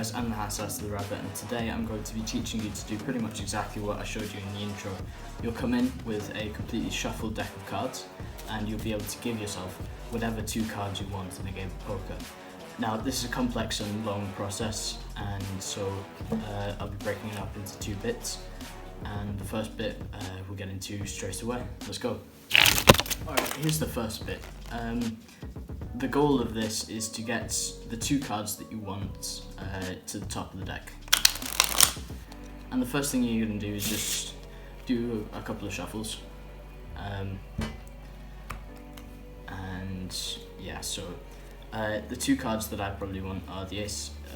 guys, I'm the Hassas the Rabbit, and today I'm going to be teaching you to do pretty much exactly what I showed you in the intro. You'll come in with a completely shuffled deck of cards, and you'll be able to give yourself whatever 2 cards you want in a game of poker. Now, this is a complex and long process, and so I'll be breaking it up into 2 bits, and the first bit we'll get into straight away. Let's go. Alright, here's the first bit. The goal of this is to get the 2 cards that you want to the top of the deck. And the first thing you're going to do is just do a couple of shuffles. And yeah, so the 2 cards that I probably want are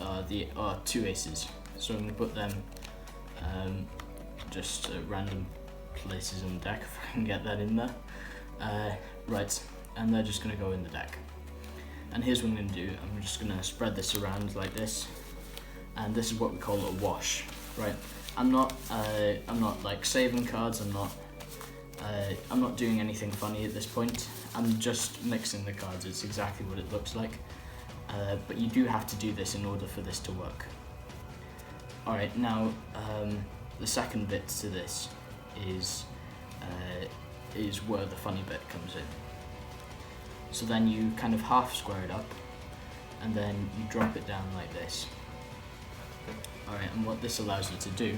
are 2 aces. So I'm going to put them just at random places in the deck if I can get that in there. Right, and they're just going to go in the deck. And here's what I'm going to do. I'm just going to spread this around like this, and this is what we call a wash, right? I'm not like saving cards. I'm not doing anything funny at this point. I'm just mixing the cards. It's exactly what it looks like. But you do have to do this in order for this to work. All right, now the second bit to this is where the funny bit comes in. So then you kind of half square it up, and then you drop it down like this. Alright, and what this allows you to do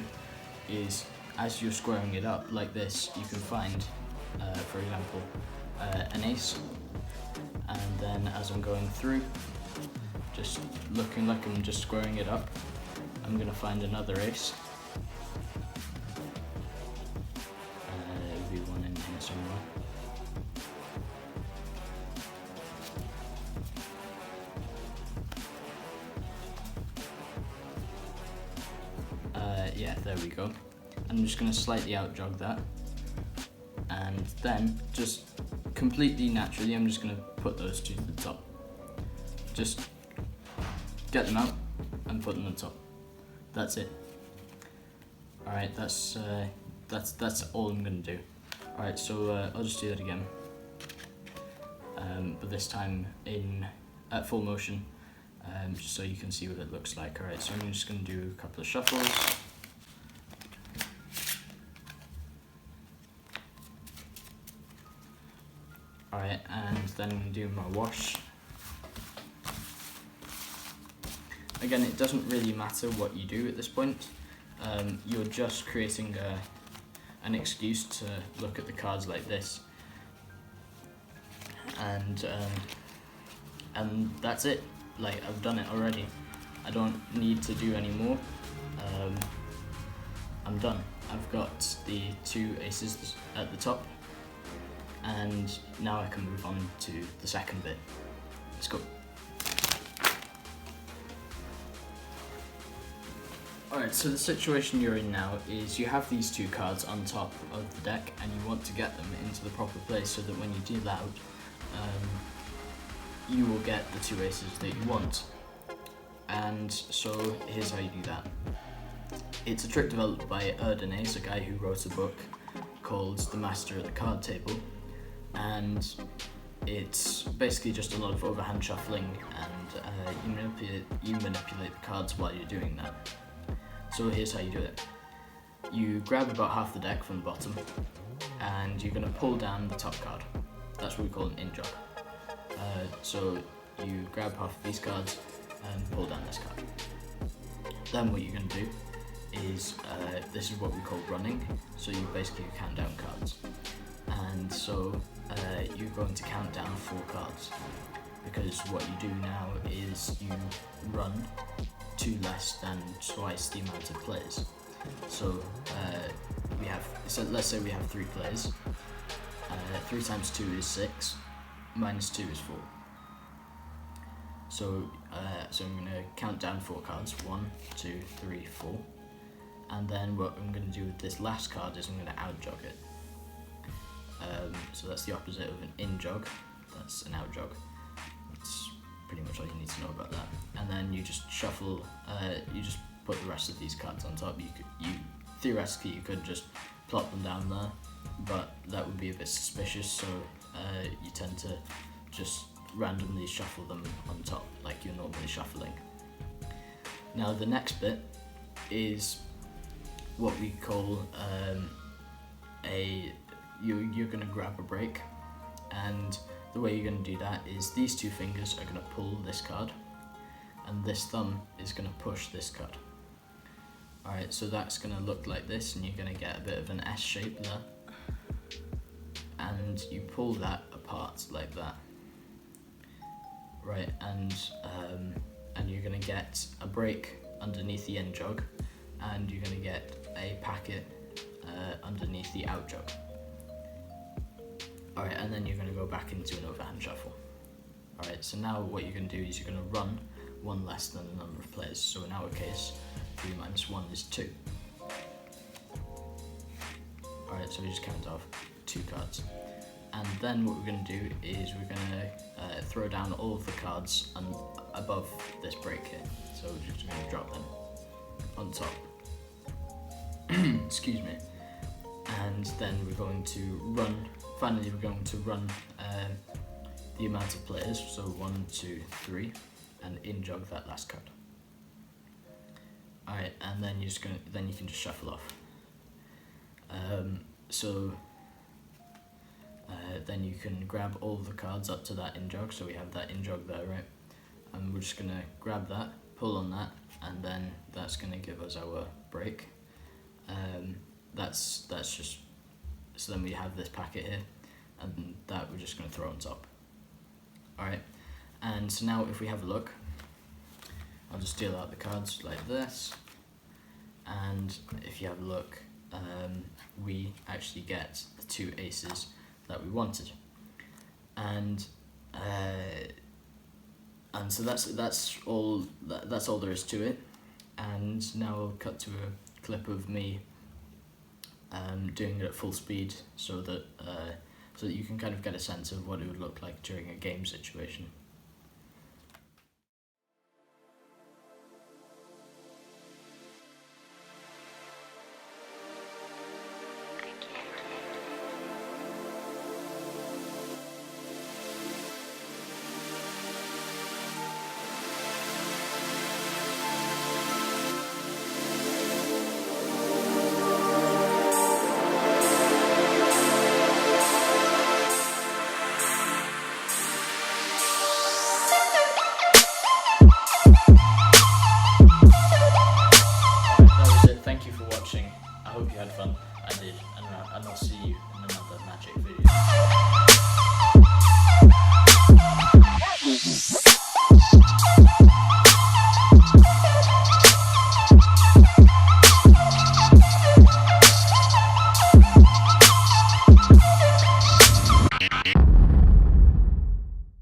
is, as you're squaring it up like this, you can find, for example, an ace, and then as I'm going through, just looking like I'm just squaring it up, I'm going to find another ace. There'll be one in here somewhere. Yeah, there we go. I'm just going to slightly out-jog that, and then just completely naturally I'm just going to put those 2 to the top. Just get them out and put them on the top. That's it. Alright, that's all I'm going to do. Alright, so I'll just do that again, but this time at full motion, just so you can see what it looks like. Alright, so I'm just going to do a couple of shuffles. Alright, and then I'm going to do my wash. Again, it doesn't really matter what you do at this point. You're just creating an excuse to look at the cards like this. And that's it. Like, I've done it already. I don't need to do any more. I'm done. I've got the 2 aces at the top, and now I can move on to the second bit. Let's go. Alright, so the situation you're in now is you have these 2 cards on top of the deck, and you want to get them into the proper place so that when you deal out, you will get the 2 aces that you want. And so here's how you do that. It's a trick developed by Erdonez, a guy who wrote a book called The Master of the Card Table, and it's basically just a lot of overhand shuffling, and you manipulate the cards while you're doing that. So here's how you do it. You grab about half the deck from the bottom, and you're going to pull down the top card. That's what we call an in-jog. So you grab half of these cards and pull down this card. Then what you're going to do is, this is what we call running, so you basically count down cards. And so you're going to count down 4 cards, because what you do now is you run 2 less than twice the amount of players. So let's say we have 3 players. 3 times 2 is 6, minus 2 is 4. So I'm going to count down 4 cards, 1, 2, 3, 4. And then what I'm going to do with this last card is I'm going to out-jog it. So that's the opposite of an in-jog, that's an out-jog. That's pretty much all you need to know about that. And then you just shuffle, you just put the rest of these cards on top. Theoretically you could just plop them down there, but that would be a bit suspicious, so you tend to just randomly shuffle them on top like you're normally shuffling. Now the next bit is what we call you're going to grab a break, and the way you're going to do that is these two fingers are going to pull this card and this thumb is going to push this card. Alright, so that's going to look like this, and you're going to get a bit of an S shape there, and you pull that apart like that. Right, and you're going to get a break underneath the in jog, and you're going to get a packet underneath the out jog. Alright, and then you're going to go back into an overhand shuffle. Alright, so now what you're going to do is you're going to run one less than the number of players. So in our case, 3 minus 1 is 2. Alright, so we just count off 2 cards. And then what we're going to do is we're going to throw down all of the cards above this break here. So we're just going to drop them on top. Excuse me. And then we're going to run, finally we're going to run the amount of players, so 1, 2, 3, and in jog that last card. Alright, and then you can just shuffle off. Then you can grab all the cards up to that in jog, so we have that in jog there, right? And we're just gonna grab that, pull on that, and then that's gonna give us our break. That's just, so then we have this packet here, and that we're just gonna throw on top. Alright, and so now if we have a look, I'll just deal out the cards like this, and if you have a look, we actually get the 2 aces that we wanted, and so that's all there is to it. And now I'll cut to a clip of me doing it at full speed, so that you can kind of get a sense of what it would look like during a game situation.